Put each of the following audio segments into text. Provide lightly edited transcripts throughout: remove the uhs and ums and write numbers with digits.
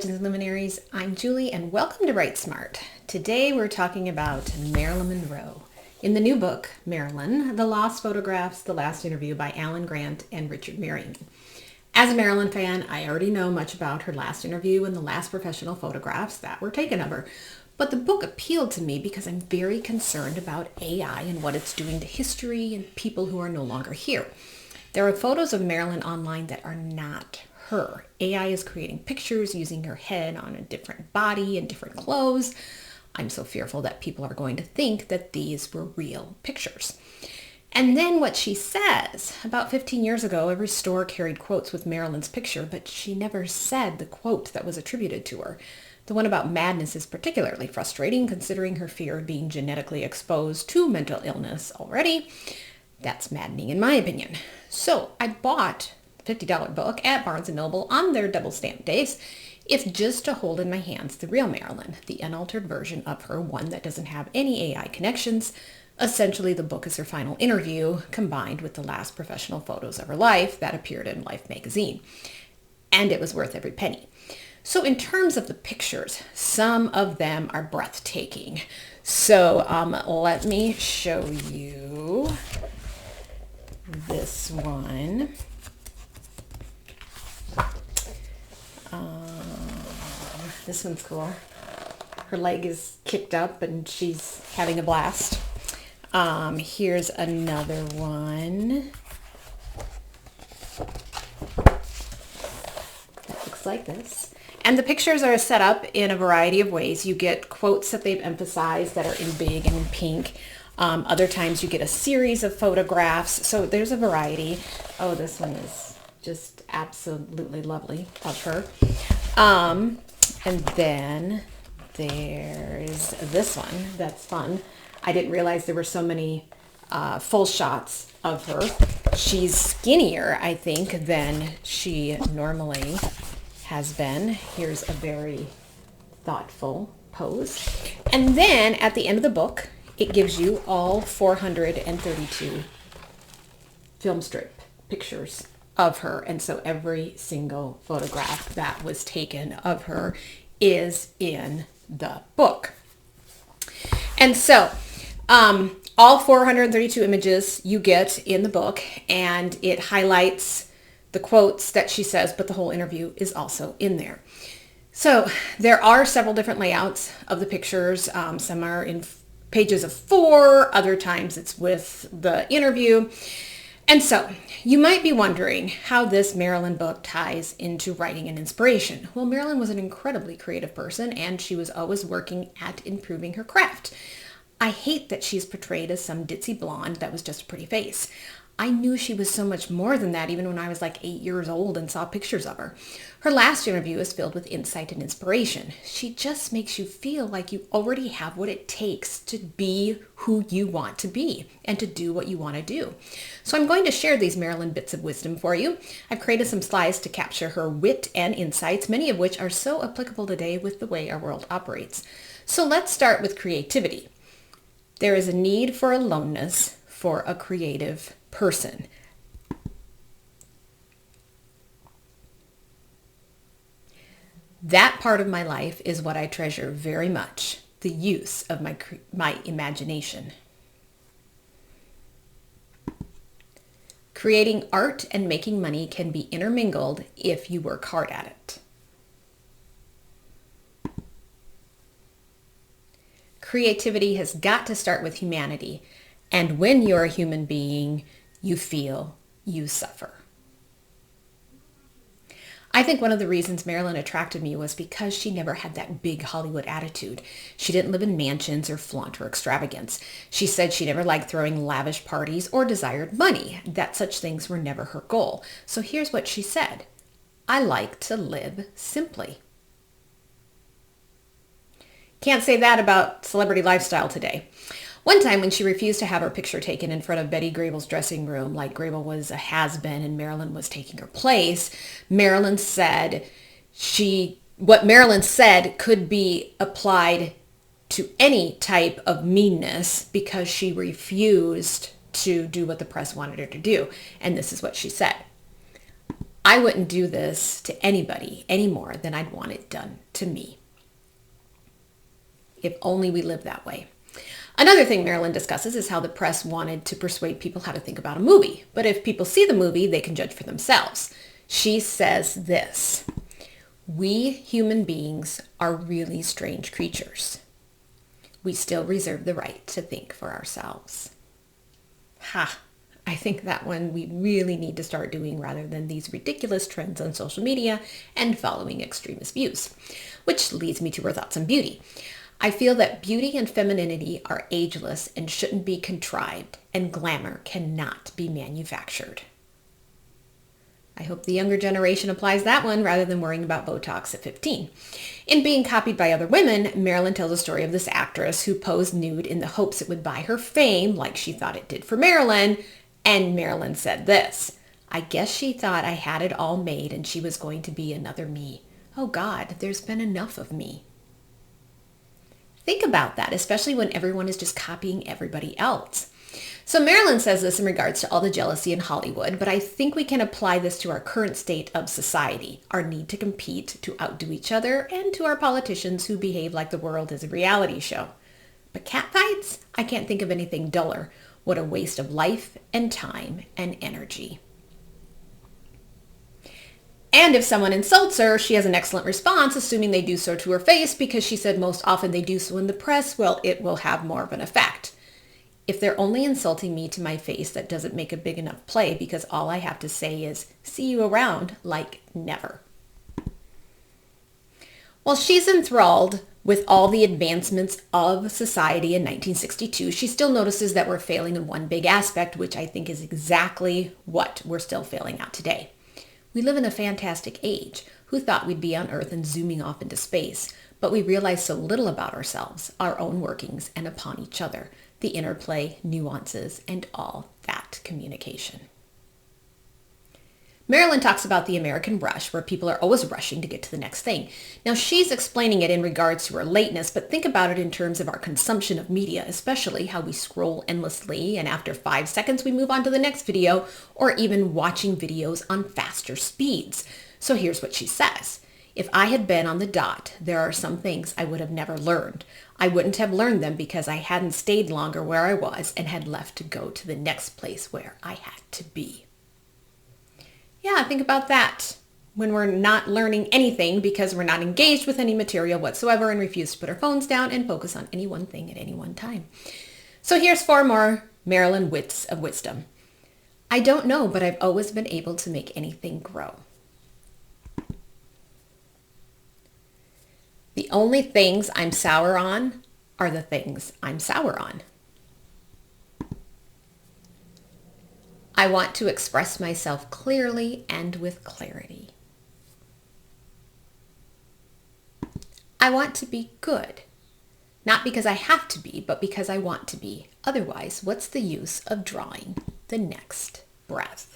Legends and Luminaries. I'm Julie and welcome to Write Smart. Today we're talking about Marilyn Monroe. In the new book, Marilyn, The Lost Photographs, The Last Interview by Alan Grant and Richard Merriman. As a Marilyn fan, I already know much about her last interview and the last professional photographs that were taken of her. But the book appealed to me because I'm very concerned about AI and what it's doing to history and people who are no longer here. There are photos of Marilyn online that are not her. AI is creating pictures using her head on a different body and different clothes. I'm so fearful that people are going to think that these were real pictures. And then what she says, about 15 years ago, every store carried quotes with Marilyn's picture, but she never said the quote that was attributed to her. The one about madness is particularly frustrating considering her fear of being genetically exposed to mental illness already. That's maddening in my opinion. So I bought the $50 book at Barnes & Noble on their double stamp days, if just to hold in my hands the real Marilyn, the unaltered version of her, one that doesn't have any AI connections. Essentially, the book is her final interview combined with the last professional photos of her life that appeared in Life magazine. And it was worth every penny. So in terms of the pictures, some of them are breathtaking. So let me show you this one. This one's cool. Her leg is kicked up and she's having a blast. Here's another one. That looks like this. And the pictures are set up in a variety of ways. You get quotes that they've emphasized that are in big and in pink. Other times you get a series of photographs. So there's a variety. Oh, this one is just absolutely lovely of her. And then there's this one that's fun. I didn't realize there were so many full shots of her. She's skinnier, I think, than she normally has been. Here's a very thoughtful pose. And then at the end of the book, it gives you all 432 film strip pictures of her. And so every single photograph that was taken of her is in the book. And so all 432 images you get in the book, and it highlights the quotes that she says, but the whole interview is also in there. So there are several different layouts of the pictures. Some are in pages of 4, other times it's with the interview. And so you might be wondering how this Marilyn book ties into writing and inspiration. Well, Marilyn was an incredibly creative person and she was always working at improving her craft. I hate that she's portrayed as some ditzy blonde that was just a pretty face. I knew she was so much more than that even when I was like 8 years old and saw pictures of her. Her last interview is filled with insight and inspiration. She just makes you feel like you already have what it takes to be who you want to be and to do what you want to do. So I'm going to share these Marilyn bits of wisdom for you. I've created some slides to capture her wit and insights, many of which are so applicable today with the way our world operates. So let's start with creativity. There is a need for aloneness for a creative person. That part of my life is what I treasure very much, the use of my imagination. Creating art and making money can be intermingled if you work hard at it. Creativity has got to start with humanity, and when you're a human being, you feel, you suffer. I think one of the reasons Marilyn attracted me was because she never had that big Hollywood attitude. She didn't live in mansions or flaunt her extravagance. She said she never liked throwing lavish parties or desired money, that such things were never her goal. So here's what she said: I like to live simply. Can't say that about celebrity lifestyle today. One time when she refused to have her picture taken in front of Betty Grable's dressing room, like Grable was a has-been and Marilyn was taking her place, Marilyn said what Marilyn said could be applied to any type of meanness because she refused to do what the press wanted her to do. And this is what she said: I wouldn't do this to anybody any more than I'd want it done to me. If only we lived that way. Another thing Marilyn discusses is how the press wanted to persuade people how to think about a movie. But if people see the movie, they can judge for themselves. She says this: "We human beings are really strange creatures. We still reserve the right to think for ourselves." Ha! I think that one we really need to start doing rather than these ridiculous trends on social media and following extremist views. Which leads me to her thoughts on beauty. I feel that beauty and femininity are ageless and shouldn't be contrived, and glamour cannot be manufactured. I hope the younger generation applies that one rather than worrying about Botox at 15. In being copied by other women, Marilyn tells a story of this actress who posed nude in the hopes it would buy her fame like she thought it did for Marilyn. And Marilyn said this: "I guess she thought I had it all made and she was going to be another me. Oh God, there's been enough of me." Think about that, especially when everyone is just copying everybody else. So Marilyn says this in regards to all the jealousy in Hollywood, but I think we can apply this to our current state of society, our need to compete, to outdo each other, and to our politicians who behave like the world is a reality show. But catfights? I can't think of anything duller. What a waste of life and time and energy. And if someone insults her, she has an excellent response, assuming they do so to her face, because she said most often they do so in the press. Well, it will have more of an effect. If they're only insulting me to my face, that doesn't make a big enough play, because all I have to say is, "See you around," like never. While she's enthralled with all the advancements of society in 1962, she still notices that we're failing in one big aspect, which I think is exactly what we're still failing at today. We live in a fantastic age. Who thought we'd be on Earth and zooming off into space? But we realize so little about ourselves, our own workings, and upon each other, the interplay, nuances, and all that communication. Marilyn talks about the American rush, where people are always rushing to get to the next thing. Now, she's explaining it in regards to her lateness, but think about it in terms of our consumption of media, especially how we scroll endlessly, and after 5 seconds, we move on to the next video, or even watching videos on faster speeds. So here's what she says. "If I had been on the dot, there are some things I would have never learned. I wouldn't have learned them because I hadn't stayed longer where I was and had left to go to the next place where I had to be." Yeah, think about that. When we're not learning anything because we're not engaged with any material whatsoever and refuse to put our phones down and focus on any one thing at any one time. So here's 4 more Marilyn wits of wisdom. "I don't know, but I've always been able to make anything grow. The only things I'm sour on are the things I'm sour on. I want to express myself clearly and with clarity. I want to be good, not because I have to be, but because I want to be. Otherwise, what's the use of drawing the next breath?"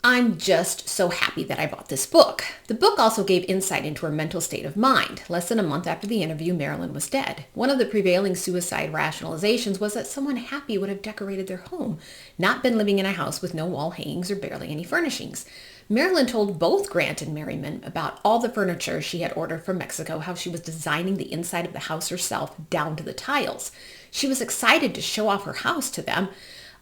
I'm just so happy that I bought this book. The book also gave insight into her mental state of mind. Less than a month after the interview, Marilyn was dead. One of the prevailing suicide rationalizations was that someone happy would have decorated their home, not been living in a house with no wall hangings or barely any furnishings. Marilyn told both Grant and Merriman about all the furniture she had ordered from Mexico, how she was designing the inside of the house herself down to the tiles. She was excited to show off her house to them.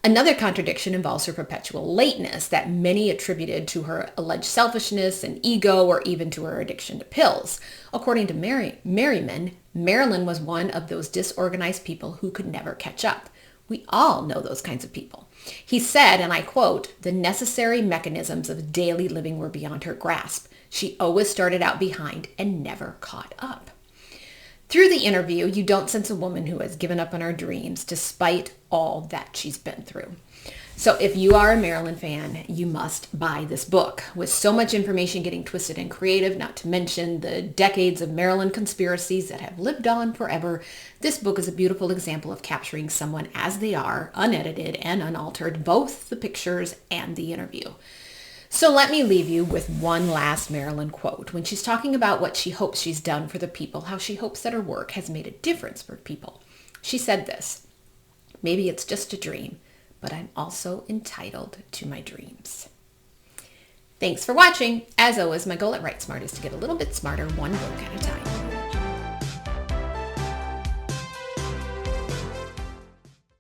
Another contradiction involves her perpetual lateness that many attributed to her alleged selfishness and ego, or even to her addiction to pills. According to Merriman, Marilyn was one of those disorganized people who could never catch up. We all know those kinds of people. He said, and I quote, "The necessary mechanisms of daily living were beyond her grasp. She always started out behind and never caught up." Through the interview, you don't sense a woman who has given up on her dreams despite all that she's been through. So if you are a Marilyn fan, you must buy this book. With so much information getting twisted and creative, not to mention the decades of Marilyn conspiracies that have lived on forever, this book is a beautiful example of capturing someone as they are, unedited and unaltered, both the pictures and the interview. So let me leave you with one last Marilyn quote. When she's talking about what she hopes she's done for the people, how she hopes that her work has made a difference for people. She said this: "Maybe it's just a dream, but I'm also entitled to my dreams. Thanks for watching. As always, my goal at Write Smart is to get a little bit smarter, one book at a time.